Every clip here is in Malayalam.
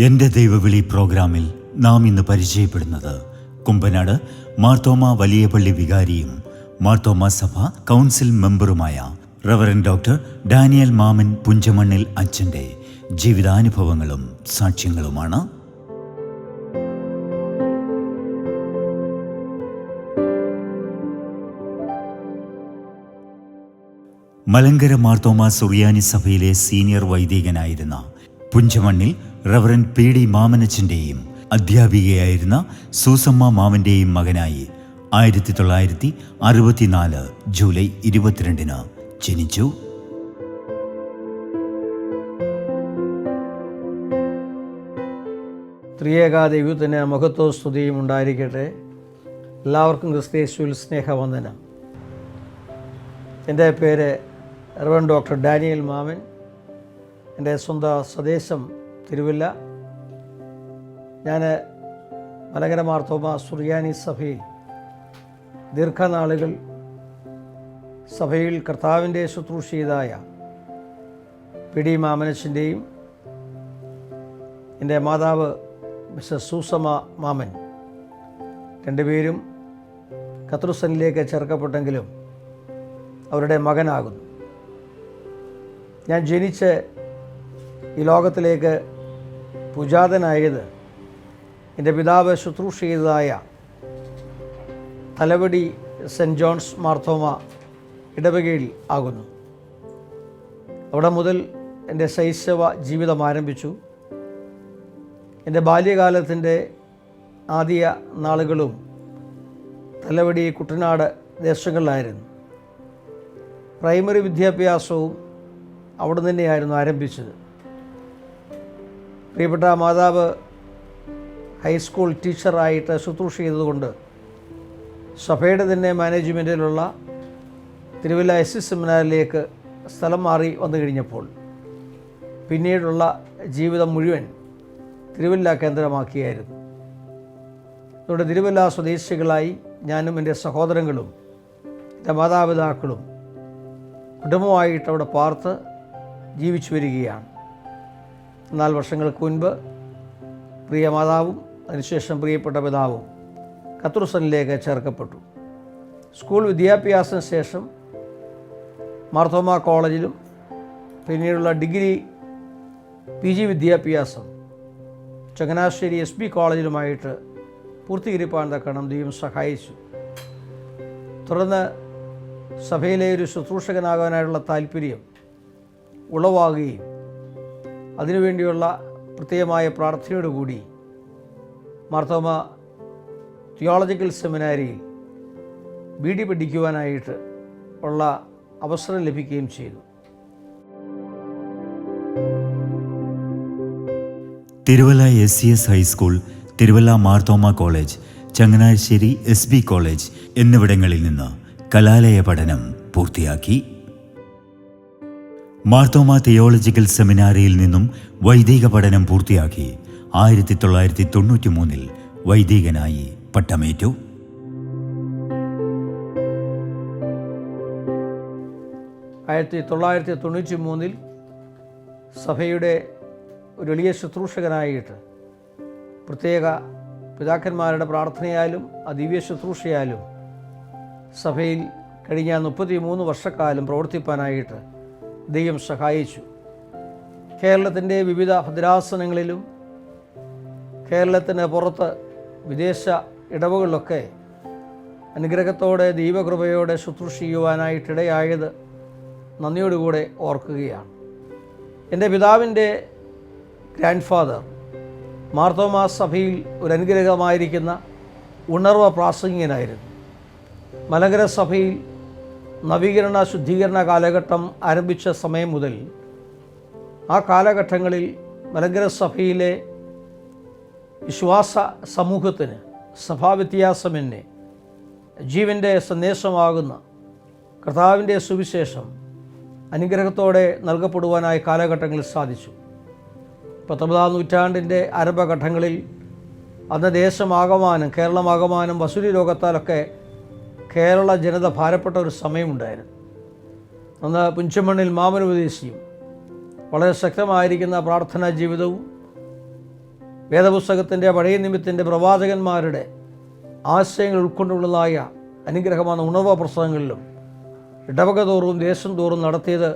എൻ്റെ ദൈവവിളി പ്രോഗ്രാമിൽ നാം ഇന്ന് പരിചയപ്പെടുന്നത് കുമ്പനാട് മാർത്തോമ വലിയ പള്ളി വികാരിയും മാർത്തോമ സഭ കൗൺസിൽ മെമ്പറുമായ റവറൻഡ് ഡോക്ടർ ഡാനിയൽ മാമൻ പുഞ്ചമണ്ണിൽ അച്ഛൻ്റെ ജീവിതാനുഭവങ്ങളും സാക്ഷ്യങ്ങളുമാണ്. മലങ്കര മാർത്തോമ സുറിയാനി സഭയിലെ സീനിയർ വൈദികനായിരുന്ന പുഞ്ചമണ്ണിൽ റവറൻഡ് പി ഡി മാമനച്ചൻ്റെയും അധ്യാപികയായിരുന്ന സൂസമ്മ മാമൻ്റെയും മകനായി 1964 ജൂലൈ 22 ജനിച്ചു. ത്രിയേക ദൈവത്തിന് മഹത്വവും സ്തുതിയും ഉണ്ടായിരിക്കട്ടെ. എല്ലാവർക്കും ക്രിസ്തയേശുവിൽ സ്നേഹവന്ദനം. എൻ്റെ പേര് റവറൻഡ് ഡോക്ടർ ഡാനിയൽ മാമൻ. എൻ്റെ സ്വന്തം സ്വദേശം തിരുവല്ല. ഞാൻ മലങ്കര മാർത്തോമ സുറിയാനി സഭയിൽ ദീർഘനാളുകൾ സഭയിൽ കർത്താവിൻ്റെ ശുശ്രൂഷ ചെയ്തായ പി ഡി മാമനച്ചൻ്റെയും എൻ്റെ മാതാവ് മിസ്സസ് സൂസമ്മ മാമൻ രണ്ടുപേരും കത്രുസനിലേക്ക് ചേർക്കപ്പെട്ടെങ്കിലും അവരുടെ മകനാകുന്നു. ഞാൻ ജനിച്ച് ഈ ലോകത്തിലേക്ക് പൂജാതനായത് എൻ്റെ പിതാവ് ശുശ്രൂഷ ചെയ്തതായ തലവടി സെൻറ്റ് ജോൺസ് മാർത്തോമ ഇടവകയിൽ ആകുന്നു. അവിടെ മുതൽ എൻ്റെ ശൈശവ ജീവിതം ആരംഭിച്ചു. എൻ്റെ ബാല്യകാലത്തിൻ്റെ ആദ്യ നാളുകളും തലവടി കുട്ടനാട് ദേശങ്ങളിലായിരുന്നു. പ്രൈമറി വിദ്യാഭ്യാസവും അവിടെ തന്നെയായിരുന്നു ആരംഭിച്ചത്. പ്രിയപ്പെട്ട മാതാവ് ഹൈസ്കൂൾ ടീച്ചറായിട്ട് ശുശ്രൂഷ ചെയ്തതുകൊണ്ട് സഭയുടെ തന്നെ മാനേജ്മെൻറ്റിലുള്ള തിരുവല്ല എസ് സെമിനാറിലേക്ക് സ്ഥലം മാറി വന്നു കഴിഞ്ഞപ്പോൾ പിന്നീടുള്ള ജീവിതം മുഴുവൻ തിരുവല്ല കേന്ദ്രമാക്കിയായിരുന്നു. അതുകൊണ്ട് തിരുവല്ല സ്വദേശികളായി ഞാനും എൻ്റെ സഹോദരങ്ങളും എൻ്റെ മാതാപിതാക്കളും കുടുംബമായിട്ട് അവിടെ പാർത്ത് ജീവിച്ചു വരികയാണ്. 4 വർഷങ്ങൾക്ക് മുൻപ് പ്രിയ മാതാവും അതിനുശേഷം പ്രിയപ്പെട്ട പിതാവും കത്രുസനിലേക്ക് ചേർക്കപ്പെട്ടു. സ്കൂൾ വിദ്യാഭ്യാസത്തിന് ശേഷം മാർത്തോമ കോളേജിലും പിന്നീടുള്ള ഡിഗ്രി PG വിദ്യാഭ്യാസം ചങ്ങനാശ്ശേരി SB കോളേജിലുമായിട്ട് പൂർത്തീകരിപ്പാൻ തക്കണം ദൈവം സഹായിച്ചു. തുടർന്ന് സഭയിലെ ഒരു ശുശ്രൂഷകനാകാനായിട്ടുള്ള താല്പര്യം ഉളവാകുകയും അതിനുവേണ്ടിയുള്ള പ്രത്യേകമായ പ്രാർത്ഥനയോടുകൂടി മാർത്തോമ തിയോളജിക്കൽ സെമിനാരിയിൽ BD പഠിക്കുവാനായിട്ട് ഉള്ള അവസരം ലഭിക്കുകയും ചെയ്തു. Thiruvalla SCS high school, Thiruvalla Marthoma college, Changanassery SB college എന്നിവിടങ്ങളിൽ നിന്ന് കലാലയ പഠനം പൂർത്തിയാക്കി. മാർത്തോമ തിയോളജിക്കൽ സെമിനാരിയിൽ നിന്നും വൈദിക പഠനം പൂർത്തിയാക്കി 1993 വൈദികനായി പട്ടമേറ്റു. ആയിരത്തി 1993 സഭയുടെ ഒരു എളിയ ശുശ്രൂഷകനായിട്ട് പ്രത്യേക പിതാക്കന്മാരുടെ പ്രാർത്ഥനയാലും ദിവ്യ ശുശ്രൂഷയാലും സഭയിൽ കഴിഞ്ഞ 33 വർഷക്കാലം പ്രവർത്തിപ്പാനായിട്ട് ദൈവം സഹായിച്ചു. കേരളത്തിൻ്റെ വിവിധ ഭദ്രാസനങ്ങളിലും കേരളത്തിന് പുറത്ത് വിദേശ ഇടവുകളിലൊക്കെ അനുഗ്രഹത്തോടെ ദൈവകൃപയോടെ ശുശ്രൂഷ ചെയ്യുവാനായിട്ടിടയായത് നന്ദിയോടുകൂടെ ഓർക്കുകയാണ്. എൻ്റെ പിതാവിൻ്റെ ഗ്രാൻഡ് ഫാദർ മാർത്തോമ സഭയിൽ ഒരു അനുഗ്രഹമായിരിക്കുന്ന ഉണർവ പ്രാസംഗികനായിരുന്നു. മലങ്കര സഭയിൽ നവീകരണ ശുദ്ധീകരണ കാലഘട്ടം ആരംഭിച്ച സമയം മുതൽ ആ കാലഘട്ടങ്ങളിൽ മലങ്കര സഭയിലെ വിശ്വാസ സമൂഹത്തിന് സഭാവ്യത്യാസമെന്നെ ജീവൻ്റെ സന്ദേശമാകുന്ന കർത്താവിൻ്റെ സുവിശേഷം അനുഗ്രഹത്തോടെ നൽകപ്പെടുവാനായി കാലഘട്ടങ്ങളിൽ സാധിച്ചു. 19 നൂറ്റാണ്ടിൻ്റെ ആരംഭഘട്ടങ്ങളിൽ അന്ന് ദേശമാകമാനം, കേരളമാകമാനം വസൂരി രോഗത്താലൊക്കെ കേരള ജനത ഭാരപ്പെട്ട ഒരു സമയമുണ്ടായിരുന്നു. അന്ന് പുഞ്ചമണ്ണിൽ മാമനുപദേശിയും വളരെ ശക്തമായിരിക്കുന്ന പ്രാർത്ഥനാ ജീവിതവും വേദപുസ്തകത്തിൻ്റെ പഴയ നിമിത്തിൻ്റെ പ്രവാചകന്മാരുടെ ആശയങ്ങൾ ഉൾക്കൊണ്ടുള്ളതായ അനുഗ്രഹமான ഉണർവ് പ്രസംഗങ്ങളിലും ഇടവക തോറും ദേശം തോറും നടത്തിയത്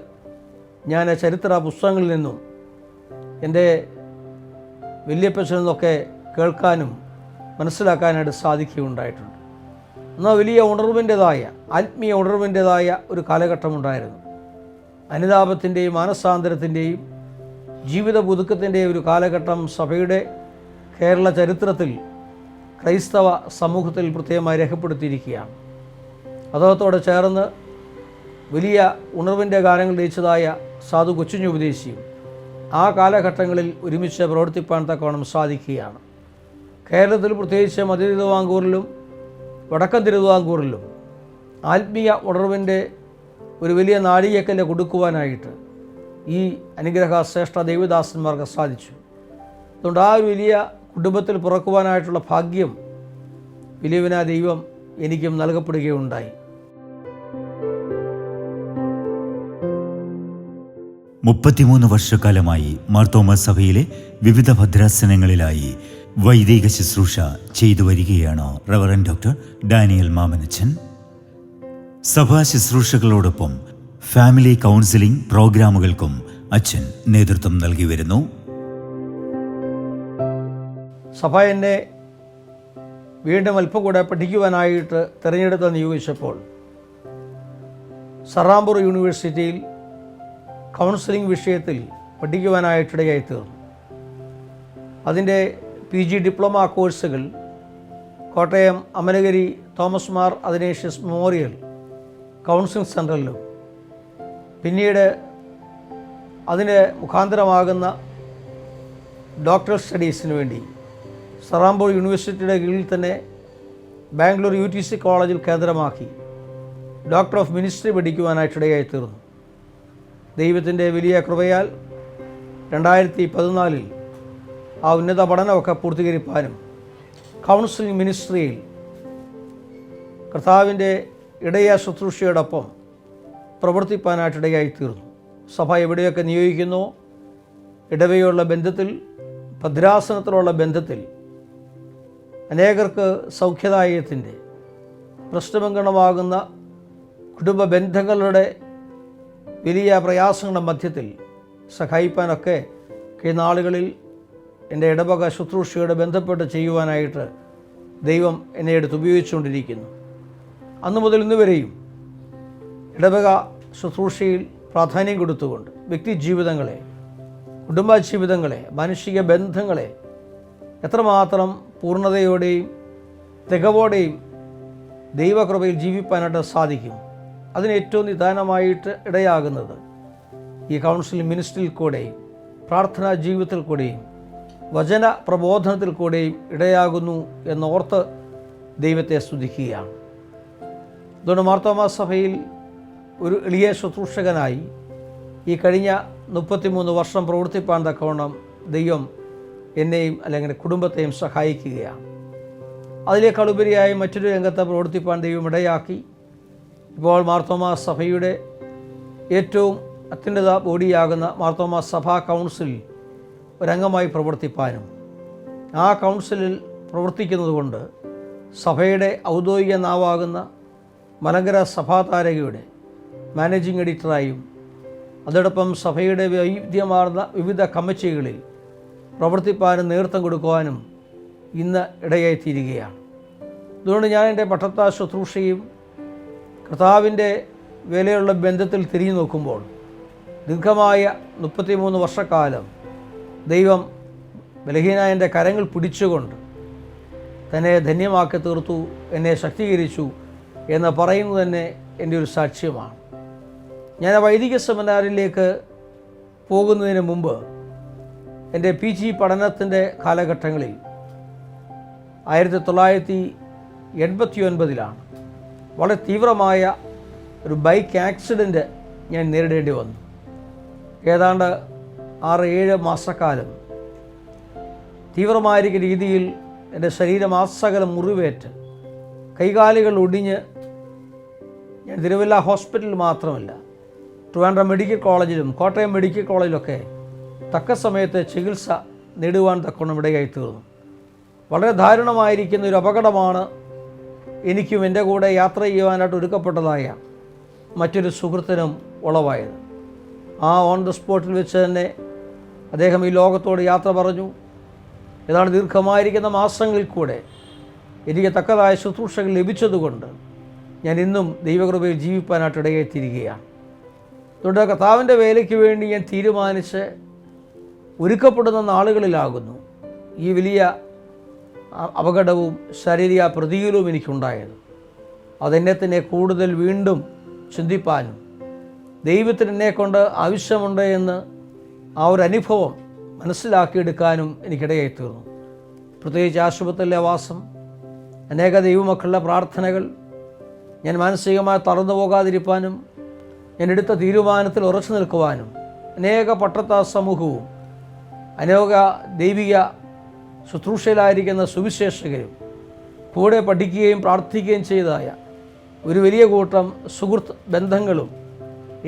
ഞാൻ ചരിത്ര പുസ്തകങ്ങളിൽ നിന്നും എൻ്റെ വല്യപ്പച്ചനിൽ നിന്നൊക്കെ കേൾക്കാനും മനസ്സിലാക്കാനായിട്ട് സാധിക്കുകയുണ്ടായിട്ടുണ്ട്. എന്നാൽ വലിയ ഉണർവിൻ്റെതായ, ആത്മീയ ഉണർവിൻ്റെതായ ഒരു കാലഘട്ടമുണ്ടായിരുന്നു. അനുതാപത്തിൻ്റെയും മാനസാന്തരത്തിൻ്റെയും ജീവിത പുതുക്കത്തിൻ്റെയും ഒരു കാലഘട്ടം സഭയുടെ കേരള ചരിത്രത്തിൽ ക്രൈസ്തവ സമൂഹത്തിൽ പ്രത്യേകമായി രേഖപ്പെടുത്തിയിരിക്കുകയാണ്. അതോടൊപ്പം ചേർന്ന് വലിയ ഉണർവിൻ്റെ ഗാനങ്ങൾ രചിച്ചതായ സാധു കൊച്ചുഞ്ഞുപദേശിയും ആ കാലഘട്ടങ്ങളിൽ ഒരുമിച്ച് പ്രവർത്തിപ്പാൻ തക്കവണ്ണം സാധിക്കുകയാണ്. കേരളത്തിൽ പ്രത്യേകിച്ച് മധ്യ തിരുവിതാംകൂറിലും വടക്കൻ തിരുവിതാംകൂറിലും ആത്മീയ ഉണർവിൻ്റെ ഒരു വലിയ നാഴികക്കല്ല് കൊടുക്കുവാനായിട്ട് ഈ അനുഗ്രഹ ശ്രേഷ്ഠ ദൈവദാസന്മാർക്ക് സാധിച്ചു. അതുകൊണ്ട് ആ ഒരു വലിയ കുടുംബത്തിൽ പിറക്കുവാനായിട്ടുള്ള ഭാഗ്യം വലിയവനായ ദൈവം എനിക്കും നൽകപ്പെടുകയുണ്ടായി. 33 വർഷക്കാലമായി മാർത്തോമാ സഭയിലെ വിവിധ ഭദ്രാസനങ്ങളിലായി വൈദിക ശുശ്രൂഷ ചെയ്തു വരികയാണ് റവറൻഡ് ഡോക്ടർ ഡാനിയൽ മാമനച്ചൻ. സഭാ ശുശ്രൂഷകളോടൊപ്പം ഫാമിലി കൗൺസിലിംഗ് പ്രോഗ്രാമുകൾക്കും അച്ഛൻ നേതൃത്വം നൽകി വരുന്നു. സഭ എന്നെ വീണ്ടും അല്പം കൂടെ പഠിക്കുവാനായിട്ട് തിരഞ്ഞെടുത്ത് നിയോഗിച്ചപ്പോൾ സറാംപൂർ യൂണിവേഴ്സിറ്റിയിൽ കൗൺസിലിംഗ് വിഷയത്തിൽ പഠിക്കുവാനായിട്ടിടയായി തീർന്നു. അതിൻ്റെ PG ഡിപ്ലോമ കോഴ്സുകൾ കോട്ടയം അമലഗിരി തോമസ് മാർ അദനേഷ്യസ് മെമ്മോറിയൽ കൗൺസിലിംഗ് സെൻറ്ററിലും പിന്നീട് അതിന് മുഖാന്തരമാകുന്ന ഡോക്ടറൽ സ്റ്റഡീസിന് വേണ്ടി സറാംപൂർ യൂണിവേഴ്സിറ്റിയുടെ കീഴിൽ തന്നെ ബാംഗ്ലൂർ UTC കോളേജിൽ കേന്ദ്രമാക്കി ഡോക്ടർ ഓഫ് മിനിസ്ട്രി പഠിക്കുവാനായിട്ടിടയായി തീർന്നു. ദൈവത്തിൻ്റെ വലിയ കൃപയാൽ 2014 ആ ഉന്നത പഠനമൊക്കെ പൂർത്തീകരിപ്പാനും കൗൺസിലിംഗ് മിനിസ്ട്രിയിൽ കർത്താവിൻ്റെ ഇടയ ശുശ്രൂഷയോടൊപ്പം പ്രവർത്തിപ്പാനായിട്ടിടയായി തീർന്നു. സഭ എവിടെയൊക്കെ നിയോഗിക്കുന്നോ ഇടവയുള്ള ബന്ധത്തിൽ, ഭദ്രാസനത്തിലുള്ള ബന്ധത്തിൽ അനേകർക്ക് സൗഖ്യദായകത്തിൻ്റെ പ്രശ്നമങ്കണമാകുന്ന കുടുംബ ബന്ധങ്ങളുടെ വലിയ പ്രയാസങ്ങളുടെ മധ്യത്തിൽ സഹായിപ്പാനൊക്കെ കഴിഞ്ഞ നാളുകളിൽ എൻ്റെ ഇടവക ശുശ്രൂഷയോട് ബന്ധപ്പെട്ട് ചെയ്യുവാനായിട്ട് ദൈവം എന്നെ എടുത്ത് ഉപയോഗിച്ചുകൊണ്ടിരിക്കുന്നു. അന്നു മുതൽ ഇന്നുവരെയും ഇടവക ശുശ്രൂഷയിൽ പ്രാധാന്യം കൊടുത്തുകൊണ്ട് വ്യക്തി ജീവിതങ്ങളെ, കുടുംബജീവിതങ്ങളെ, മാനുഷിക ബന്ധങ്ങളെ എത്രമാത്രം പൂർണ്ണതയോടെയും തികവോടെയും ദൈവകൃപയിൽ ജീവിപ്പാനായിട്ട് സാധിക്കും. അതിന് ഏറ്റവും നിദാനമായിട്ട് ഇടയാകുന്നത് ഈ കൗൺസിലിംഗ് മിനിസ്ട്രിയിൽ കൂടെയും പ്രാർത്ഥനാ ജീവിതത്തിൽ കൂടെയും വചന പ്രബോധനത്തിൽ കൂടെയും ഇടയാകുന്നു എന്നോർത്ത് ദൈവത്തെ സ്തുതിക്കുകയാണ്. അതുകൊണ്ട് മാർത്തോമാ സഭയിൽ ഒരു എളിയ ശുശ്രൂഷകനായി ഈ കഴിഞ്ഞ 33 വർഷം പ്രവർത്തിപ്പാൻ തക്കവണ്ണം ദൈവം എന്നെയും അല്ലെങ്കിൽ കുടുംബത്തെയും സഹായിക്കുകയാണ്. അതിനേക്കാൾ ഉപരിയായി മറ്റൊരു രംഗത്ത് പ്രവർത്തിപ്പാൻ ദൈവം ഇടയാക്കി. ഇപ്പോൾ മാർത്തോമാ സഭയുടെ ഏറ്റവും അത്യുന്നത ബോഡിയാകുന്ന മാർത്തോമാ സഭാ കൗൺസിലിൽ ഒരംഗമായി പ്രവർത്തിപ്പാനും ആ കൗൺസിലിൽ പ്രവർത്തിക്കുന്നത് കൊണ്ട് സഭയുടെ ഔദ്യോഗിക നാവാകുന്ന മലങ്കര സഭാതാരകയുടെ മാനേജിംഗ് എഡിറ്ററായും അതോടൊപ്പം സഭയുടെ വൈവിധ്യമാർന്ന വിവിധ കമ്മിറ്റികളിൽ പ്രവർത്തിപ്പാനും നേതൃത്വം കൊടുക്കുവാനും ഇന്ന് ഇടയായിത്തീരുകയാണ്. അതുകൊണ്ട് ഞാൻ എൻ്റെ പട്ടത്താ ശുശ്രൂഷയും കർത്താവിൻ്റെ വേലയുള്ള ബന്ധത്തിൽ തിരിഞ്ഞു നോക്കുമ്പോൾ ദീർഘമായ 33 വർഷക്കാലം ദൈവം ബലഹീനായ എൻ്റെ കരങ്ങൾ പിടിച്ചുകൊണ്ട് തന്നെ ധന്യമാക്കി തീർത്തു, എന്നെ ശക്തീകരിച്ചു എന്ന് പറയുന്നത് തന്നെ എൻ്റെ ഒരു സാക്ഷ്യമാണ്. ഞാൻ വൈദിക സെമിനാറിലേക്ക് പോകുന്നതിന് മുമ്പ് എൻ്റെ PG പഠനത്തിൻ്റെ കാലഘട്ടങ്ങളിൽ 1989 വളരെ തീവ്രമായ ഒരു ബൈക്ക് ആക്സിഡൻറ്റ് ഞാൻ നേരിടേണ്ടി വന്നു. ഏതാണ്ട് 6-7 മാസക്കാലം തീവ്രമായിരിക്കുന്ന രീതിയിൽ എൻ്റെ ശരീരം ആസകലം മുറിവേറ്റ് കൈകാലുകൾ ഒടിഞ്ഞ് ഞാൻ തിരുവല്ല ഹോസ്പിറ്റലിൽ മാത്രമല്ല ട്രിവാൻഡ്രം മെഡിക്കൽ കോളേജിലും കോട്ടയം മെഡിക്കൽ കോളേജിലൊക്കെ തക്ക സമയത്ത് ചികിത്സ നേടുവാൻ തക്കവണ്ണം ഇടയായി തീർന്നു. വളരെ ദാരുണമായിരിക്കുന്ന ഒരു അപകടമാണ് എനിക്കും എൻ്റെ കൂടെ യാത്ര ചെയ്യുവാനായിട്ട് ഒരുക്കപ്പെട്ടതായ മറ്റൊരു സുഹൃത്തിനും ഉളവായത്. ആ ഓൺ ദ സ്പോട്ടിൽ വെച്ച് തന്നെ അദ്ദേഹം ഈ ലോകത്തോട് യാത്ര പറഞ്ഞു. ഏതാണ്ട് ദീർഘമായിരിക്കുന്ന മാസങ്ങളിൽ കൂടെ എനിക്ക് തക്കതായ ശുശ്രൂഷകൾ ലഭിച്ചതുകൊണ്ട് ഞാൻ ഇന്നും ദൈവകൃപയിൽ ജീവിപ്പാനായിട്ട് ഇടയായിത്തീരുകയാണ്. അതുകൊണ്ട് കർത്താവിൻ്റെ വേലയ്ക്ക് വേണ്ടി ഞാൻ തീരുമാനിച്ച് ഒരുക്കപ്പെടുന്ന നാളുകളിലാകുന്നു ഈ വലിയ അപകടവും ശാരീരിക പ്രതികൂലവും എനിക്കുണ്ടായത്. അതെന്നെ തന്നെ കൂടുതൽ വീണ്ടും ചിന്തിപ്പാനും ദൈവത്തിന് എന്നെക്കൊണ്ട് ആവശ്യമുണ്ട് എന്ന് ആ ഒരു അനുഭവം മനസ്സിലാക്കിയെടുക്കാനും എനിക്കിടയായി തീർന്നു. പ്രത്യേകിച്ച് ആശുപത്രിയിലെ വാസം, അനേക ദൈവമക്കളുടെ പ്രാർത്ഥനകൾ, ഞാൻ മാനസികമായി തളർന്നു പോകാതിരിക്കാനും ഞാൻ എടുത്ത തീരുമാനത്തിൽ ഉറച്ചു നിൽക്കുവാനും അനേക പട്ടത്ത സമൂഹവും അനേക ദൈവിക ശുശ്രൂഷയിലായിരിക്കുന്ന സുവിശേഷകരും കൂടെ പഠിക്കുകയും പ്രാർത്ഥിക്കുകയും ചെയ്തതായ ഒരു വലിയ കൂട്ടം സുഹൃത്ത് ബന്ധങ്ങളും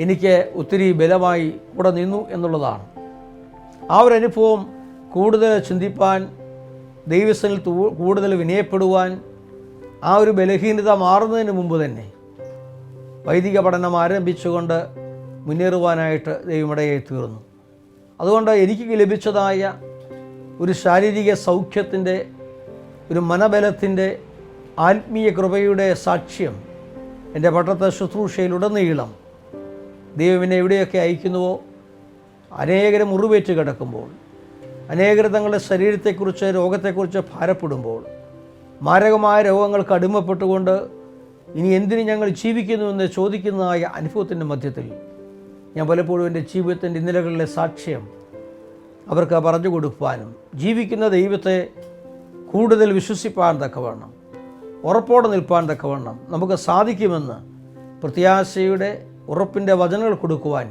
എനിക്ക് ഒത്തിരി ബലമായി കൂടെ നിന്നു എന്നുള്ളതാണ്. ആ ഒരു അനുഭവം കൂടുതൽ ചിന്തിപ്പാൻ, ദൈവസനിൽ കൂടുതൽ വിനയപ്പെടുവാൻ, ആ ഒരു ബലഹീനത മാറുന്നതിന് മുമ്പ് തന്നെ വൈദിക പഠനം ആരംഭിച്ചുകൊണ്ട് മുന്നേറുവാനായിട്ട് ദൈവമിടയായി തീർന്നു. അതുകൊണ്ട് എനിക്ക് ലഭിച്ചതായ ഒരു ശാരീരിക സൗഖ്യത്തിൻ്റെ, ഒരു മനബലത്തിൻ്റെ, ആത്മീയ കൃപയുടെ സാക്ഷ്യം എൻ്റെ പട്ടത്തെ ശുശ്രൂഷയിലുടനീളം ദൈവം എന്നെ എവിടെയൊക്കെ അയക്കുന്നുവോ, അനേകരെ മുറിവേറ്റ് കിടക്കുമ്പോൾ, അനേകർ തങ്ങളുടെ ശരീരത്തെക്കുറിച്ച്, രോഗത്തെക്കുറിച്ച് ഭാരപ്പെടുമ്പോൾ, മാരകമായ രോഗങ്ങൾക്ക് അടിമപ്പെട്ടുകൊണ്ട് ഇനി എന്തിന് ഞങ്ങൾ ജീവിക്കുന്നുവെന്ന് ചോദിക്കുന്നതായ അനുഭവത്തിൻ്റെ മധ്യത്തിൽ ഞാൻ പലപ്പോഴും എൻ്റെ ജീവിതത്തിൻ്റെ ഇന്നലകളിലെ സാക്ഷ്യം അവർക്ക് പറഞ്ഞു കൊടുക്കുവാനും ജീവിക്കുന്ന ദൈവത്തെ കൂടുതൽ വിശ്വസിപ്പാൻ തക്കവണ്ണം, ഉറപ്പോടെ നിൽപ്പാൻ തക്കവണ്ണം നമുക്ക് സാധിക്കുമെന്ന് പ്രത്യാശയുടെ ഉറപ്പിൻ്റെ വചനങ്ങൾ കൊടുക്കുവാൻ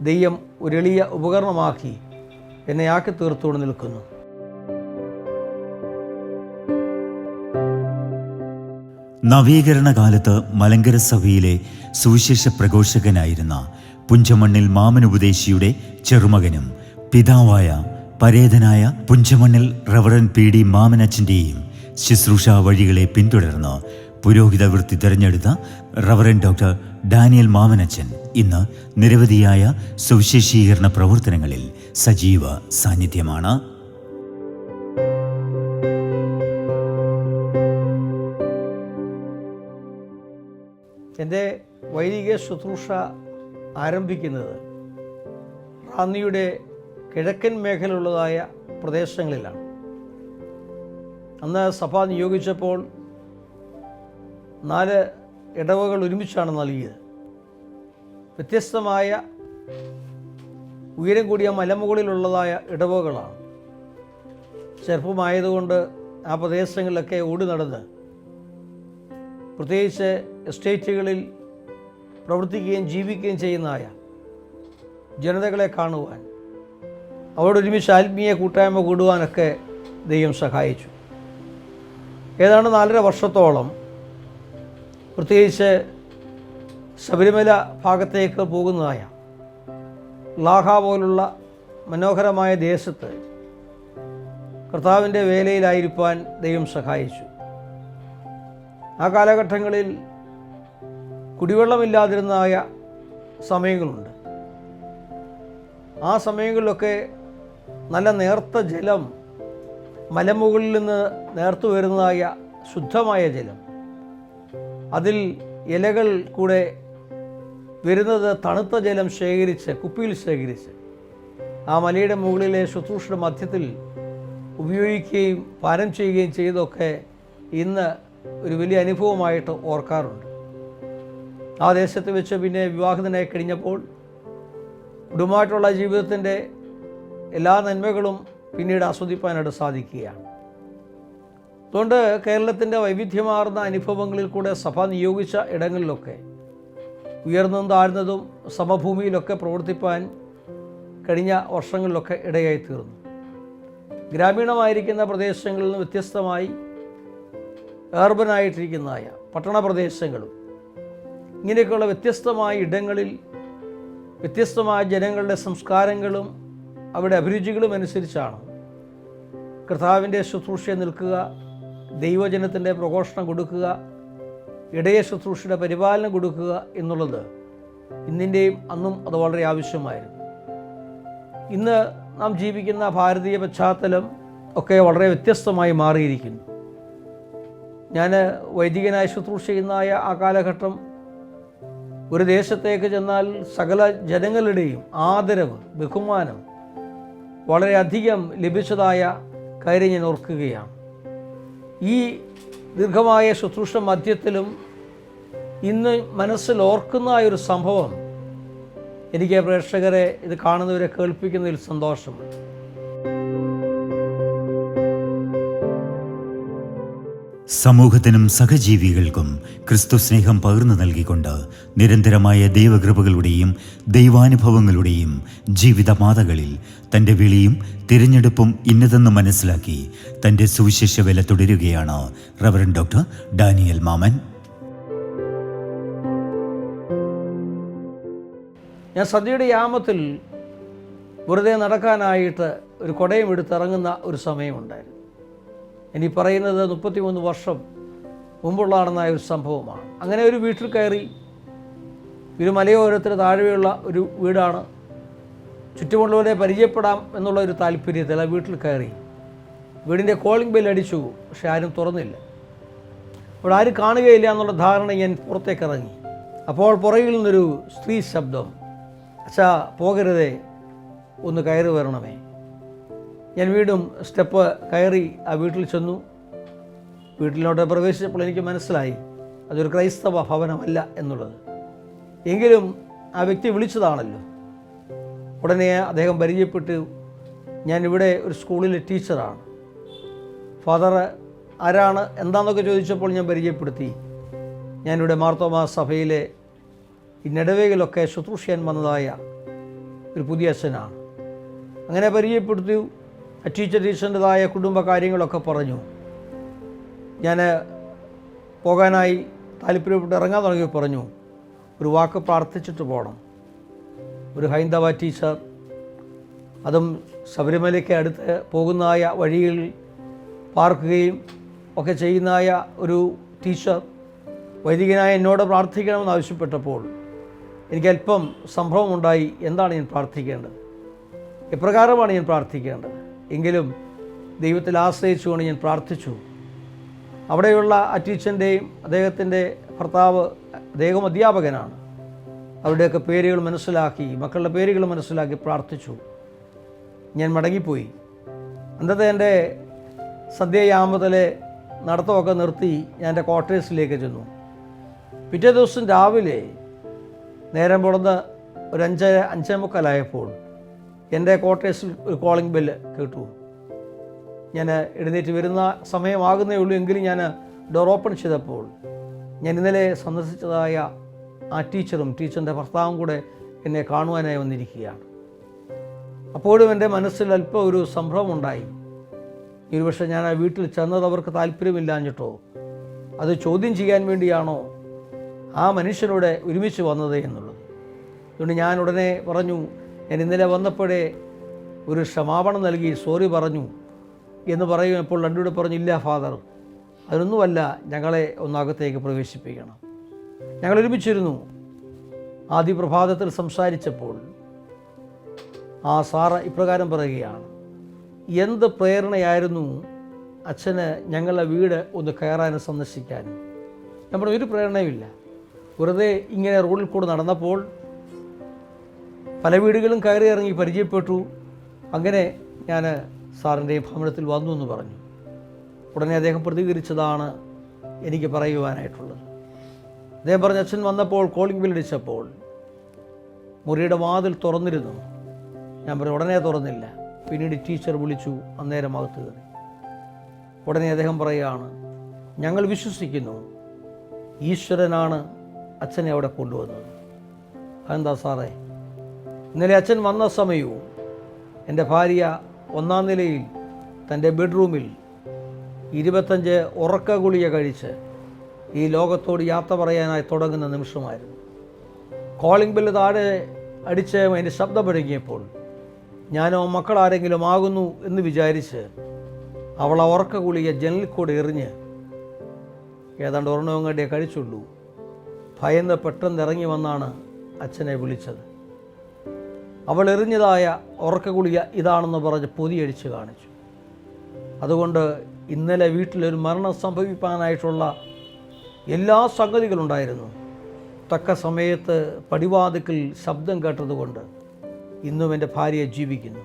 ദൈവം ഒരു എളിയ ഉപകരണമാക്കി എന്നെ ആക്കി തീർത്തുകൊണ്ട് നിൽക്കുന്നു. നവീകരണ കാലത്ത് മലങ്കര സഭയിലെ സുവിശേഷ പ്രഘോഷകനായിരുന്ന പുഞ്ചമണ്ണിൽ മാമനുപദേശിയുടെ ചെറുമകനും പിതാവായ പരേതനായ പുഞ്ചമണ്ണിൽ റവറൻ പി.ഡി. മാമനച്ചൻ്റെയും ശുശ്രൂഷ വഴികളെ പിന്തുടർന്ന് പുരോഹിത വൃത്തി തിരഞ്ഞെടുത്ത റവറൻ ഡോക്ടർ ഡാനിയൽ മാമനച്ചൻ ഇന്ന് നിരവധിയായ സുവിശേഷീകരണ പ്രവർത്തനങ്ങളിൽ സജീവ സാന്നിധ്യമാണ്. എൻ്റെ വൈദിക ശുശ്രൂഷ ആരംഭിക്കുന്നത് റാന്നിയുടെ കിഴക്കൻ മേഖലയുള്ളതായ പ്രദേശങ്ങളിലാണ്. അന്ന് സഭ നിയോഗിച്ചപ്പോൾ 4 ഇടവകൾ ഒരുമിച്ചാണ് നൽകിയത്. വ്യത്യസ്തമായ ഉയരം കൂടിയ മലമുകളിലുള്ളതായ ഇടവകളാണ്. ചെറുപ്പമായതുകൊണ്ട് ആ പ്രദേശങ്ങളിലൊക്കെ ഓടി നടന്ന് പ്രത്യേകിച്ച് എസ്റ്റേറ്റുകളിൽ പ്രവർത്തിക്കുകയും ജീവിക്കുകയും ചെയ്യുന്നതായ ജനതകളെ കാണുവാൻ, അവരോടൊരുമിച്ച് ആത്മീയ കൂട്ടായ്മ കൂടുവാനൊക്കെ ദൈവം സഹായിച്ചു. ഏതാണ്ട് 4.5 വർഷത്തോളം പ്രത്യേകിച്ച് ശബരിമല ഭാഗത്തേക്ക് പോകുന്നതായ ലാഹ പോലുള്ള മനോഹരമായ ദേശത്ത് കർത്താവിൻ്റെ വേലയിലായിരിക്കാൻ ദൈവം സഹായിച്ചു. ആ കാലഘട്ടങ്ങളിൽ കുടിവെള്ളമില്ലാതിരുന്നതായ സമയങ്ങളുണ്ട്. ആ സമയങ്ങളിലൊക്കെ നല്ല നേർത്ത ജലം, മലമുകളിൽ നിന്ന് നേർത്തു വരുന്നതായ ശുദ്ധമായ ജലം, അതിൽ ഇലകൾ കൂടെ വരുന്നത് തണുത്ത ജലം ശേഖരിച്ച് കുപ്പിയിൽ ശേഖരിച്ച് ആ മലയുടെ മുകളിലെ ശുശ്രൂഷയുടെ മധ്യത്തിൽ ഉപയോഗിക്കുകയും പാനം ചെയ്യുകയും ചെയ്തൊക്കെ ഇന്ന് ഒരു വലിയ അനുഭവമായിട്ട് ഓർക്കാറുണ്ട്. ആ ദേശത്ത് വെച്ച് പിന്നെ വിവാഹിതനായി കഴിഞ്ഞപ്പോൾ കുടുംബമായിട്ടുള്ള ജീവിതത്തിൻ്റെ എല്ലാ നന്മകളും പിന്നീട് ആസ്വദിപ്പാനായിട്ട് സാധിക്കുകയാണ്. അതുകൊണ്ട് കേരളത്തിൻ്റെ വൈവിധ്യമാർന്ന അനുഭവങ്ങളിൽ കൂടെ സഭ നിയോഗിച്ച ഇടങ്ങളിലൊക്കെ ഉയർന്നതും താഴ്ന്നതും സമഭൂമിയിലൊക്കെ പ്രവർത്തിപ്പാൻ കഴിഞ്ഞ വർഷങ്ങളിലൊക്കെ ഇടയായി തീർന്നു. ഗ്രാമീണമായിരിക്കുന്ന പ്രദേശങ്ങളിൽ നിന്ന് വ്യത്യസ്തമായി ഏർബനായിട്ടിരിക്കുന്നതായ പട്ടണ പ്രദേശങ്ങളും ഇങ്ങനെയൊക്കെയുള്ള വ്യത്യസ്തമായ ഇടങ്ങളിൽ വ്യത്യസ്തമായ ജനങ്ങളുടെ സംസ്കാരങ്ങളും അവരുടെ അഭിരുചികളും അനുസരിച്ചാണ് കർത്താവിൻ്റെ ശുശ്രൂഷയെ നിൽക്കുക, ദൈവജനത്തിൻ്റെ പ്രഘോഷണം കൊടുക്കുക, ഇടയ ശുശ്രൂഷയുടെ പരിപാലനം കൊടുക്കുക എന്നുള്ളത് ഇന്നിൻ്റെയും അന്നും അത് വളരെ ആവശ്യമായിരുന്നു. ഇന്ന് നാം ജീവിക്കുന്ന ഭാരതീയ പശ്ചാത്തലം ഒക്കെ വളരെ വ്യത്യസ്തമായി മാറിയിരിക്കുന്നു. ഞാൻ വൈദികനായി ശുശ്രൂഷ ചെയ്യുന്നതായ ആ കാലഘട്ടം ഒരു ദേശത്തേക്ക് ചെന്നാൽ സകല ജനങ്ങളുടെയും ആദരവ്, ബഹുമാനം വളരെയധികം ലഭിച്ചതായ കാര്യം ഞാൻ ഓർക്കുകയാണ്. ഈ ദീർഘമായ ശുശ്രൂഷ മധ്യത്തിലും ഇന്ന് മനസ്സിൽ ഓർക്കുന്ന ഒരു സംഭവം എനിക്ക് പ്രേക്ഷകരെ, ഇത് കാണുന്നവരെ കേൾപ്പിക്കുന്നതിൽ സന്തോഷമുണ്ട്. സമൂഹത്തിനും സഹജീവികൾക്കും ക്രിസ്തു സ്നേഹം പകർന്നു നൽകിക്കൊണ്ട് നിരന്തരമായ ദൈവകൃപകളുടെയും ദൈവാനുഭവങ്ങളുടെയും ജീവിതപാതകളിൽ തൻ്റെ വിളിയും തിരഞ്ഞെടുപ്പും ഇന്നതെന്ന് മനസ്സിലാക്കി തൻ്റെ സുവിശേഷ വേല തുടരുകയാണ് റവറൻഡ് ഡോക്ടർ ഡാനിയൽ മാമൻ. ഞാൻ സദ്യയുടെ യാമത്തിൽ വെറുതെ നടക്കാനായിട്ട് ഒരു കുടയും എടുത്തിറങ്ങുന്ന ഒരു സമയമുണ്ടായിരുന്നു. ഇനി പറയുന്നത് 33 വർഷം മുമ്പുള്ളതാണെന്നായ ഒരു സംഭവമാണ്. അങ്ങനെ ഒരു വീട്ടിൽ കയറി. ഒരു മലയോരത്തിന് താഴെയുള്ള ഒരു വീടാണ്. ചുറ്റുമുള്ളവരെ പരിചയപ്പെടാം എന്നുള്ള ഒരു താല്പര്യത്തിൽ ആ വീട്ടിൽ കയറി. വീടിൻ്റെ കോളിംഗ് ബെൽ അടിച്ചു, പക്ഷെ ആരും തുറന്നില്ല. അവിടെ ആരും കാണുകയില്ല എന്നുള്ള ധാരണ ഞാൻ പുറത്തേക്ക് ഇറങ്ങി. അപ്പോൾ പുറകിൽ നിന്നൊരു സ്ത്രീ ശബ്ദം, അച്ഛാ പോകരുതേ, ഒന്ന് കയറി വരണമേ. ഞാൻ വീണ്ടും സ്റ്റെപ്പ് കയറി ആ വീട്ടിൽ ചെന്നു. വീട്ടിലോട്ട് പ്രവേശിച്ചപ്പോൾ എനിക്ക് മനസ്സിലായി അതൊരു ക്രൈസ്തവ ഭവനമല്ല എന്നുള്ളത്. എങ്കിലും ആ വ്യക്തി വിളിച്ചതാണല്ലോ. ഉടനെ അദ്ദേഹം പരിചയപ്പെട്ടു. ഞാനിവിടെ ഒരു സ്കൂളിലെ ടീച്ചറാണ്. ഫാദർ ആരാണ് എന്താണെന്നൊക്കെ ചോദിച്ചപ്പോൾ ഞാൻ പരിചയപ്പെടുത്തി. ഞാനിവിടെ മാർത്തോമാ സഭയിലെ ഈ നെടുവേകിലൊക്കെ ശുശ്രൂഷ ചെയ്യാൻ വന്നതായ ഒരു പുതിയ അച്ഛനാണ്. അങ്ങനെ പരിചയപ്പെടുത്തി. ടീച്ചറിൻ്റെതായ കുടുംബ കാര്യങ്ങളൊക്കെ പറഞ്ഞു. ഞാൻ പോകാനായി താല്പര്യപ്പെട്ട് ഇറങ്ങാൻ തുടങ്ങി. പറഞ്ഞു, ഒരു വാക്ക് പ്രാർത്ഥിച്ചിട്ട് പോകണം. ഒരു ഹൈന്ദവ ടീച്ചർ, അതും ശബരിമലയ്ക്ക് അടുത്ത് പോകുന്നതായ വഴിയിൽ പാർക്കുകയും ഒക്കെ ചെയ്യുന്നതായ ഒരു ടീച്ചർ വൈദികനായ എന്നോട് പ്രാർത്ഥിക്കണമെന്ന് ആവശ്യപ്പെട്ടപ്പോൾ എനിക്ക് അല്പം സംഭവമുണ്ടായി. എന്താണ് ഞാൻ പ്രാർത്ഥിക്കേണ്ടത്, എപ്രകാരമാണ് ഞാൻ പ്രാർത്ഥിക്കേണ്ടത്? എങ്കിലും ദൈവത്തിൽ ആശ്രയിച്ചുകൊണ്ട് ഞാൻ പ്രാർത്ഥിച്ചു. അവിടെയുള്ള ആ ടീച്ചറിൻ്റെയും അദ്ദേഹത്തിൻ്റെ ഭർത്താവ്, അദ്ദേഹം അധ്യാപകനാണ്, അവരുടെയൊക്കെ പേരുകൾ മനസ്സിലാക്കി, മക്കളുടെ പേരുകൾ മനസ്സിലാക്കി പ്രാർത്ഥിച്ചു. ഞാൻ മടങ്ങിപ്പോയി. അന്നത്തെ എൻ്റെ സദ്യയാമത്തിലെ നടത്തമൊക്കെ നിർത്തി ഞാൻ എൻ്റെ ക്വാർട്ടേഴ്സിലേക്ക് ചെന്നു. പിറ്റേ ദിവസം രാവിലെ നേരം പുറന്ന് ഒരു 5:45 എൻ്റെ ക്വാർട്ടേഴ്സിൽ ഒരു കോളിംഗ് ബെല്ല് കേട്ടു. ഞാൻ എഴുന്നേറ്റ് വരുന്ന സമയമാകുന്നേ ഉള്ളൂ. എങ്കിലും ഞാൻ ഡോർ ഓപ്പൺ ചെയ്തപ്പോൾ ഞാൻ ഇന്നലെ സന്ദർശിച്ചതായ ആ ടീച്ചറും ടീച്ചറിൻ്റെ ഭർത്താവും കൂടെ എന്നെ കാണുവാനായി വന്നിരിക്കുകയാണ്. അപ്പോഴും എൻ്റെ മനസ്സിൽ അല്പം ഒരു സംഭ്രമമുണ്ടായി. ഒരുപക്ഷെ ഞാൻ ആ വീട്ടിൽ ചെന്നത് അവർക്ക് താല്പര്യമില്ലാഞ്ഞിട്ടോ അത് ചോദ്യം ചെയ്യാൻ വേണ്ടിയാണോ ആ മനുഷ്യനോട് ഒരുമിച്ച് വന്നത് എന്നുള്ളത്. അതുകൊണ്ട് ഞാൻ ഉടനെ പറഞ്ഞു, ഞാൻ ഇന്നലെ വന്നപ്പോഴേ ഒരു ക്ഷമാപണം നൽകി സോറി പറഞ്ഞു എന്ന് പറയുമ്പോൾ രണ്ടുകൂടെ പറഞ്ഞു, ഇല്ല ഫാദർ, അതൊന്നുമല്ല, ഞങ്ങളെ ഒന്നകത്തേക്ക് പ്രവേശിപ്പിക്കണം. ഞങ്ങൾ ഒരുമിച്ചിരുന്നു. ആദ്യ പ്രഭാതത്തിൽ സംസാരിച്ചപ്പോൾ ആ സാറ് ഇപ്രകാരം പറയുകയാണ്, എന്ത് പ്രേരണയായിരുന്നു അച്ഛന് ഞങ്ങളുടെ വീട് ഒന്ന് കയറാനും സന്ദർശിക്കാനും? ഞാൻ പറഞ്ഞു, ഒരു പ്രേരണയുമില്ല. വെറുതെ ഇങ്ങനെ റോഡിൽ കൂടെ നടന്നപ്പോൾ പല വീടുകളും കയറി ഇറങ്ങി പരിചയപ്പെട്ടു. അങ്ങനെ ഞാൻ സാറിൻ്റെ ഭവനത്തിൽ വന്നു എന്ന് പറഞ്ഞു. ഉടനെ അദ്ദേഹം പ്രതികരിച്ചതാണ് എനിക്ക് പറയുവാനായിട്ടുള്ളത്. അദ്ദേഹം പറഞ്ഞ, അച്ഛൻ വന്നപ്പോൾ കോളിംഗ് ബെൽ അടിച്ചപ്പോൾ മുറിയുടെ വാതിൽ തുറന്നിരുന്നു. ഞാൻ പറഞ്ഞു, ഉടനെ തുറന്നില്ല. പിന്നീട് ടീച്ചർ വിളിച്ചു, അന്നേരം അകത്ത് കയറി. ഉടനെ അദ്ദേഹം പറയുകയാണ്, ഞങ്ങൾ വിശ്വസിക്കുന്നു ഈശ്വരനാണ് അച്ഛനെ അവിടെ കൊണ്ടുവന്നത്. അതെന്താ സാറേ? ഇന്നലെ അച്ഛൻ വന്ന സമയവും എൻ്റെ ഭാര്യ 1-ാം നിലയിൽ തൻ്റെ ബെഡ്റൂമിൽ 25 ഉറക്ക ഗുളിക കഴിച്ച് ഈ ലോകത്തോട് യാത്ര പറയാനായി തുടങ്ങുന്ന നിമിഷമായിരുന്നു. കോളിംഗ് ബെല്ല് താഴെ അടിച്ച് അതിൻ്റെ ശബ്ദം മുഴങ്ങിയപ്പോൾ ഞാനോ മക്കളാരെങ്കിലും ആകുന്നു എന്ന് വിചാരിച്ച് അവൾ ആ ഉറക്ക ഗുളിക ജനലിൽ കൂടെ എറിഞ്ഞ് ഏതാണ്ട് ഒരെണ്ണവും കണ്ടേ കഴിച്ചുള്ളൂ. ഭയന്ന് പെട്ടെന്ന് ഇറങ്ങി വന്നാണ് അച്ഛനെ വിളിച്ചത്. അവൾ എറിഞ്ഞതായ ഉറക്ക ഗുളിക ഇതാണെന്ന് പറഞ്ഞ് പൊതിയടിച്ച് കാണിച്ചു. അതുകൊണ്ട് ഇന്നലെ വീട്ടിലൊരു മരണം സംഭവിക്കാനായിട്ടുള്ള എല്ലാ സംഗതികളുണ്ടായിരുന്നു. തക്ക സമയത്ത് പടിവാതിക്കൽ ശബ്ദം കേട്ടതുകൊണ്ട് ഇന്നും എൻ്റെ ഭാര്യ ജീവിക്കുന്നു.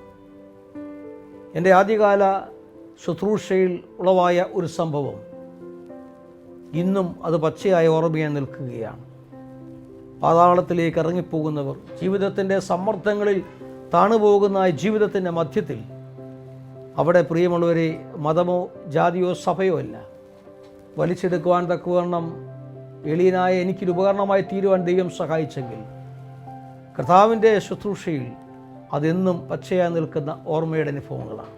എൻ്റെ ആദ്യകാല ശുശ്രൂഷയിൽ ഉളവായ ഒരു സംഭവം ഇന്നും അത് പച്ചയായ ഓർമ്മയായി നിൽക്കുകയാണ്. പാതാളത്തിലേക്ക് ഇറങ്ങിപ്പോകുന്നവർ, ജീവിതത്തിൻ്റെ സമ്മർദ്ദങ്ങളിൽ താണുപോകുന്ന ജീവിതത്തിൻ്റെ മധ്യത്തിൽ അവിടെ പ്രിയമുള്ളവരെ മതമോ ജാതിയോ സഭയോ അല്ല, വലിച്ചെടുക്കുവാൻ തക്കവണ്ണം എളിയനായ എനിക്കൊരു ഉപകരണമായി തീരുവാൻ ദൈവം സഹായിച്ചെങ്കിൽ കർത്താവിൻ്റെ ശുശ്രൂഷയിൽ അതെന്നും പച്ചയായി നിൽക്കുന്ന ഓർമ്മയുടെ അനുഭവങ്ങളാണ്.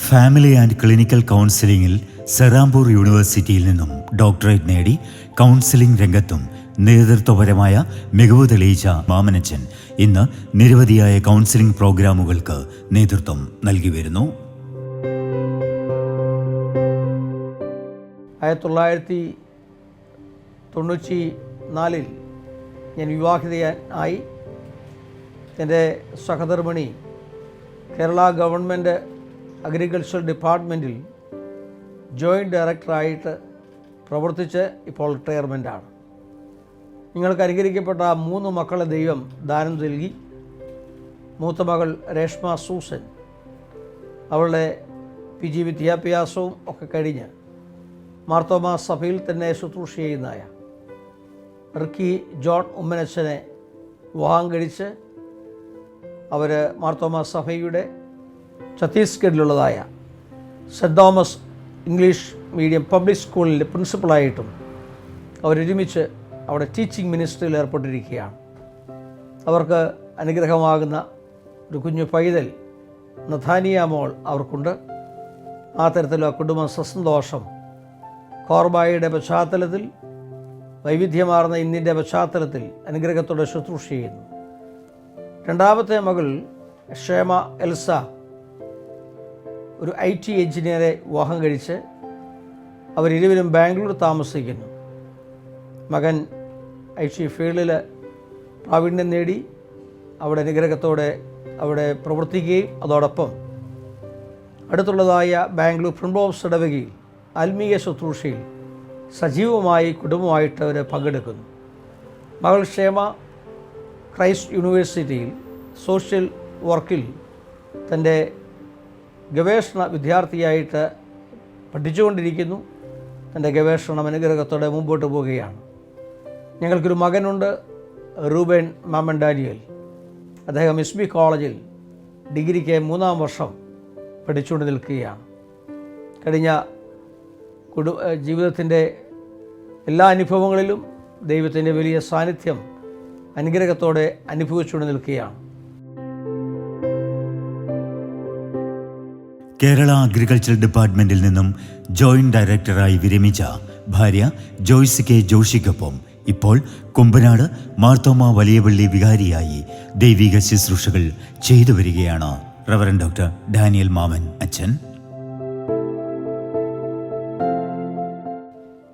ഫാമിലി ആൻഡ് ക്ലിനിക്കൽ കൗൺസിലിംഗിൽ സെറാംപൂർ യൂണിവേഴ്സിറ്റിയിൽ നിന്നും ഡോക്ടറേറ്റ് നേടി കൗൺസിലിംഗ് രംഗത്തും നേതൃത്വപരമായ മികവ് തെളിയിച്ച മാമനച്ചൻ ഇന്ന് നിരവധിയായ കൗൺസിലിംഗ് പ്രോഗ്രാമുകൾക്ക് നേതൃത്വം നൽകി വരുന്നു. 1994 ഞാൻ വിവാഹിതയായി. എൻ്റെ സഹധർമ്മിണി കേരള ഗവൺമെൻറ് അഗ്രികൾച്ചർ ഡിപ്പാർട്ട്മെൻറ്റിൽ ജോയിൻറ്റ് ഡയറക്ടറായിട്ട് പ്രവർത്തിച്ച് ഇപ്പോൾ റിട്ടയർമെൻറ്റാണ്. നിങ്ങൾക്ക് അനുഗ്രഹിക്കപ്പെട്ട 3 മക്കളെ ദൈവം ദാനം നൽകി. മൂത്ത മകൾ രേഷ്മ സൂസൻ, അവളുടെ PG വിദ്യാഭ്യാസവും ഒക്കെ കഴിഞ്ഞ് മാർത്തോമാ സഭയിൽ തന്നെ ശുശ്രൂഷ ചെയ്യുന്നതായ റിക്കി ജോൺ ഉമ്മനച്ചനെ വിവാഹം കഴിച്ച് അവർ മാർത്തോമാ സഭയുടെ ഛത്തീസ്ഗഡിലുള്ളതായ saint Thomas English medium public സ്കൂളിൻ്റെ പ്രിൻസിപ്പളായിട്ടും അവരൊരുമിച്ച് അവിടെ ടീച്ചിങ് മിനിസ്ട്രിയിൽ ഏർപ്പെട്ടിരിക്കുകയാണ്. അവർക്ക് അനുഗ്രഹമാകുന്ന ഒരു കുഞ്ഞു പൈതൽ നഥാനിയ മോൾ അവർക്കുണ്ട്. ആ തരത്തിലുള്ള കുടുംബ സന്തോഷം കോർബായുടെ പശ്ചാത്തലത്തിൽ, വൈവിധ്യമാർന്ന ഇന്ത്യൻ്റെ പശ്ചാത്തലത്തിൽ അനുഗ്രഹത്തോടെ ശുശ്രൂഷ ചെയ്യുന്നു. രണ്ടാമത്തെ മകൾ ക്ഷേമ എൽസ ഒരു IT എഞ്ചിനീയറെ വിവാഹം കഴിച്ച് അവരിരുവരും ബാംഗ്ലൂർ താമസിക്കുന്നു. മകൻ IT ഫീൽഡിൽ പ്രാവീണ്യം നേടി അവിടെ അനുഗ്രഹത്തോടെ അവിടെ പ്രവർത്തിക്കുകയും അതോടൊപ്പം അടുത്തുള്ളതായ ബാംഗ്ലൂർ പ്രിൻസ് ഇടവകയിൽ ആത്മീയ ശുശ്രൂഷയിൽ സജീവമായി കുടുംബമായിട്ട് അവർ പങ്കെടുക്കുന്നു. മകൾ ക്ഷേമ ക്രൈസ്റ്റ് യൂണിവേഴ്സിറ്റിയിൽ സോഷ്യൽ വർക്കിൽ തൻ്റെ ഗവേഷണ വിദ്യാർത്ഥിയായിട്ട് പഠിച്ചുകൊണ്ടിരിക്കുന്നു. തൻ്റെ ഗവേഷണം അനുഗ്രഹത്തോടെ മുമ്പോട്ട് പോവുകയാണ്. ഞങ്ങൾക്കൊരു മകനുണ്ട്, റൂബൻ മാമൻ ഡാനിയൽ. അദ്ദേഹം SB കോളേജിൽ ഡിഗ്രിക്ക് 3-ാം വർഷം പഠിച്ചുകൊണ്ട് നിൽക്കുകയാണ്. കഴിഞ്ഞ ജീവിതത്തിൻ്റെ എല്ലാ അനുഭവങ്ങളിലും ദൈവത്തിൻ്റെ വലിയ സാന്നിധ്യം അനുഗ്രഹത്തോടെ അനുഭവിച്ചുകൊണ്ട് നിൽക്കുകയാണ്. കേരള അഗ്രികൾച്ചർ ഡിപ്പാർട്ട്മെൻറ്റിൽ നിന്നും ജോയിൻറ്റ് ഡയറക്ടറായി വിരമിച്ച ഭാര്യ ജോയ്സ് കെ ജോഷിക്കൊപ്പം ഇപ്പോൾ കുമ്പനാട് മാർത്തോമാ വലിയപള്ളി വികാരിയായി ദൈവിക ശുശ്രൂഷകൾ ചെയ്തു വരികയാണ് റവറൻഡ് ഡോക്ടർ ഡാനിയൽ മാമൻ അച്ഛൻ.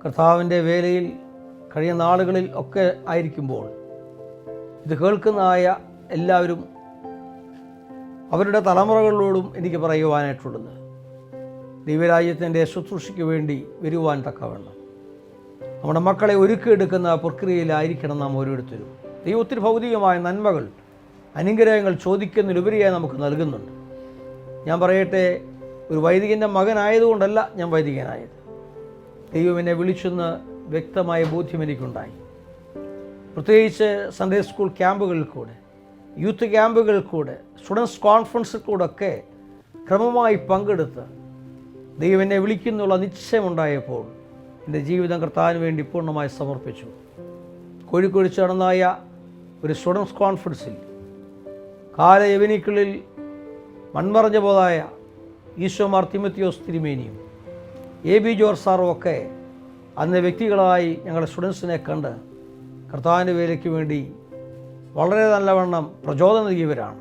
കർത്താവിൻ്റെ വേലയിൽ കഴിയുന്ന നാളുകളിൽ ഒക്കെ ആയിരിക്കുമ്പോൾ ഇത് കേൾക്കുന്നതായ എല്ലാവരും അവരുടെ തലമുറകളോടും എനിക്ക് പറയുവാനായിട്ടുള്ളത്, ദൈവരാജ്യത്തിൻ്റെ ശുശ്രൂഷയ്ക്ക് വേണ്ടി വരുവാൻ തക്കവണ്ണം നമ്മുടെ മക്കളെ ഒരുക്കിയെടുക്കുന്ന പ്രക്രിയയിലായിരിക്കണം നാം ഓരോരുത്തരും. ദൈവത്തിന് ഭൗതികമായ നന്മകൾ, അനുഗ്രഹങ്ങൾ ചോദിക്കുന്നതിലുപരിയായി നമുക്ക് നൽകുന്നുണ്ട്. ഞാൻ പറയട്ടെ, ഒരു വൈദികൻ്റെ മകനായതുകൊണ്ടല്ല ഞാൻ വൈദികനായത്. ദൈവം എന്നെ വിളിച്ചെന്ന് വ്യക്തമായ ബോധ്യം എനിക്കുണ്ടായി. പ്രത്യേകിച്ച് സൺഡേ സ്കൂൾ ക്യാമ്പുകളിൽ കൂടെ, യൂത്ത് ക്യാമ്പുകളിൽ കൂടെ, സ്റ്റുഡൻസ് കോൺഫറൻസിൽ കൂടെ ഒക്കെ ക്രമമായി പങ്കെടുത്ത് ദൈവം എന്നെ വിളിക്കുന്നുള്ള നിശ്ചയമുണ്ടായപ്പോൾ എൻ്റെ ജീവിതം കർത്താവിന് വേണ്ടി പൂർണ്ണമായി സമർപ്പിച്ചു. കോഴിക്കോട് ചേർന്നായ ഒരു സ്റ്റുഡൻസ് കോൺഫറൻസിൽ കാലയവനിക്കുള്ളിൽ മൺമറഞ്ഞു പോതായ ഈശോമാർ തിമത്തിയോസ് തിരുമേനിയും AB ജോർജ് സാറും ഒക്കെ അന്ന് വ്യക്തികളായി ഞങ്ങളുടെ സ്റ്റുഡൻസിനെ കണ്ട് കർത്താവിൻ്റെ വേലയ്ക്ക് വേണ്ടി വളരെ നല്ലവണ്ണം പ്രചോദനം നൽകിയവരാണ്.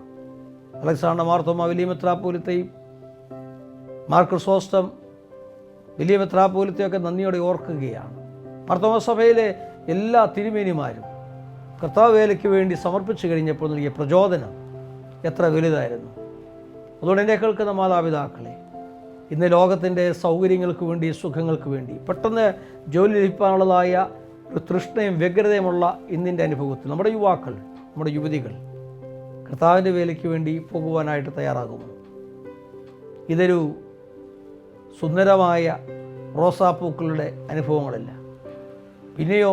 അലക്സാണ്ടർ മാർത്തോമ വലിയ മെത്രാപ്പോലിത്തയും മാർ ക്രിസോസ്റ്റം വലിയ മെത്രാപ്പോലിത്തയൊക്കെ നന്ദിയോടെ ഓർക്കുകയാണ്. മാർത്തോമ സഭയിലെ എല്ലാ തിരുമേനിമാരും കർത്താവ് വേലയ്ക്ക് വേണ്ടി സമർപ്പിച്ചു കഴിഞ്ഞപ്പോൾ നൽകിയ പ്രചോദനം എത്ര വലുതായിരുന്നു. അതുകൊണ്ട് എന്നെ കേൾക്കുന്ന മാതാപിതാക്കളെ, ഇന്ന് ലോകത്തിൻ്റെ സൗകര്യങ്ങൾക്ക് വേണ്ടി, സുഖങ്ങൾക്ക് വേണ്ടി പെട്ടെന്ന് ജോലി ലഭിക്കാനുള്ളതായ ഒരു തൃഷ്ണയും വ്യഗ്രതയുമുള്ള ഇന്നിൻ്റെ അനുഭവത്തിൽ നമ്മുടെ യുവാക്കൾ, നമ്മുടെ യുവതികൾ കർത്താവിൻ്റെ വേലയ്ക്ക് വേണ്ടി പോകുവാനായിട്ട് തയ്യാറാകുന്നു. ഇതൊരു സുന്ദരമായ റോസാപ്പൂക്കളുടെ അനുഭവങ്ങളല്ല. പിന്നെയോ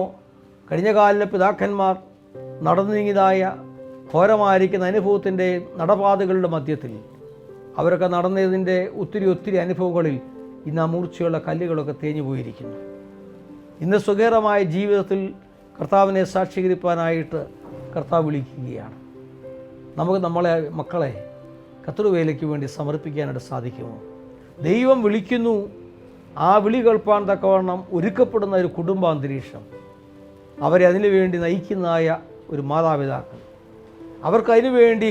കഴിഞ്ഞ കാലിലെ പിതാക്കന്മാർ നടന്നു നീങ്ങിയതായ ഘോരമായിരിക്കുന്ന അനുഭവത്തിൻ്റെ നടപാതകളുടെ മധ്യത്തിൽ അവരൊക്കെ നടന്നതിൻ്റെ ഒത്തിരി അനുഭവങ്ങളിൽ ഇന്ന് ആ മൂർച്ചയുള്ള കല്ലുകളൊക്കെ തേഞ്ഞു പോയിരിക്കുന്നു. ഇന്ന് സുഖകരമായ ജീവിതത്തിൽ കർത്താവിനെ സാക്ഷീകരിപ്പാനായിട്ട് കർത്താവ് വിളിക്കുകയാണ്. നമുക്ക് നമ്മളെ മക്കളെ കർത്തൃവേലയ്ക്ക് വേണ്ടി സമർപ്പിക്കാനായിട്ട് സാധിക്കുമോ? ദൈവം വിളിക്കുന്നു, ആ വിളി കേൾപ്പാൻ തക്കവണ്ണം ഒരുക്കപ്പെടുന്ന ഒരു കുടുംബാന്തരീക്ഷം, അവരെ അതിനു വേണ്ടി നയിക്കുന്നതായ ഒരു മാതാപിതാക്കൾ, അവർക്ക് അതിനു വേണ്ടി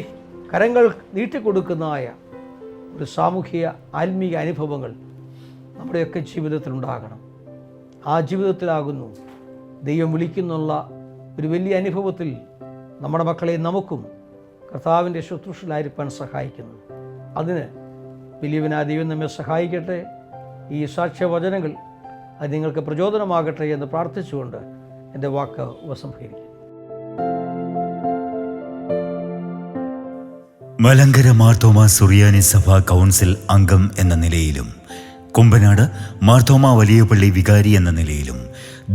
കരങ്ങൾ നീട്ടിക്കൊടുക്കുന്നതായ ഒരു സാമൂഹിക ആത്മീയ അനുഭവങ്ങൾ നമ്മുടെയൊക്കെ ജീവിതത്തിലുണ്ടാകണം. ആ ജീവിതത്തിലാകുന്നു ദൈവം വിളിക്കുന്നുള്ള ഒരു വലിയ അനുഭവത്തിൽ നമ്മുടെ മക്കളെ നമുക്കും കർത്താവിൻ്റെ ശുശ്രൂഷയിലായിരിക്കാൻ സഹായിക്കുന്നു. അതിന് വലിയവനായ ദൈവം നമ്മെ സഹായിക്കട്ടെ. ഈ സാക്ഷ്യവചനങ്ങൾ അത് നിങ്ങൾക്ക് പ്രചോദനമാകട്ടെ എന്ന് പ്രാർത്ഥിച്ചുകൊണ്ട് എൻ്റെ വാക്ക് ഉപസംഹരിക്കും. മലങ്കര മാർത്തോമ സുറിയാനി സഭാ കൗൺസിൽ അംഗം എന്ന നിലയിലും കുമ്പനാട് മാർത്തോമ വലിയ പള്ളി വികാരി എന്ന നിലയിലും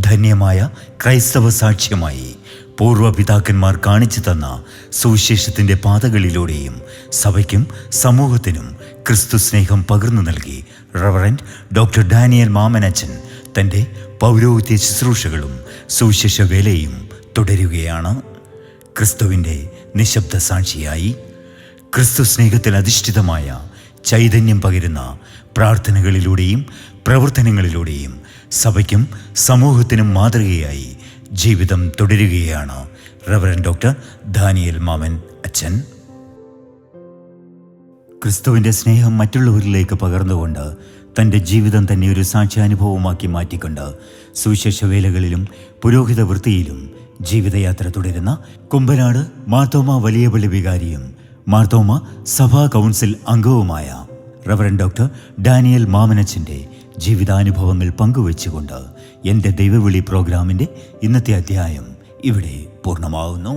ധന്യമായ ക്രൈസ്തവ സാക്ഷ്യമായി പൂർവ്വപിതാക്കന്മാർ കാണിച്ചു തന്ന സുവിശേഷത്തിൻ്റെ പാതകളിലൂടെയും സഭയ്ക്കും സമൂഹത്തിനും ക്രിസ്തു സ്നേഹം പകർന്നു നൽകി റവറൻഡ് ഡോക്ടർ ഡാനിയൽ മാമനച്ചൻ തൻ്റെ പൗരോഹിത്യ ശുശ്രൂഷകളും സുവിശേഷ വേലയും തുടരുകയാണ്. ക്രിസ്തുവിൻ്റെ നിശബ്ദ സാക്ഷിയായി ക്രിസ്തു സ്നേഹത്തിൽ അധിഷ്ഠിതമായ ചൈതന്യം പകരുന്ന പ്രാർത്ഥനകളിലൂടെയും പ്രവർത്തനങ്ങളിലൂടെയും സഭയ്ക്കും സമൂഹത്തിനും മാതൃകയായി ജീവിതം തുടരുകയാണ് റവറൻഡ് ഡോക്ടർ ഡാനിയൽ മാമൻ അച്ഛൻ. ക്രിസ്തുവിൻ്റെ സ്നേഹം മറ്റുള്ളവരിലേക്ക് പകർന്നുകൊണ്ട് തൻ്റെ ജീവിതം തന്നെ ഒരു സാക്ഷ്യാനുഭവമാക്കി മാറ്റിക്കൊണ്ട് സുവിശേഷ വേലകളിലും പുരോഹിത വൃത്തിയിലും ജീവിതയാത്ര തുടരുന്ന കുമ്പനാട് മാർത്തോമ വലിയ പള്ളി വികാരിയും മാർത്തോമ സഭാ കൗൺസിൽ അംഗവുമായ റവറൻഡ് ഡോക്ടർ ഡാനിയൽ മാമനച്ചൻ്റെ ജീവിതാനുഭവങ്ങൾ പങ്കുവെച്ചുകൊണ്ട് എൻ്റെ ദൈവവിളി പ്രോഗ്രാമിൻ്റെ ഇന്നത്തെ അധ്യായം ഇവിടെ പൂർണ്ണമാവുന്നു.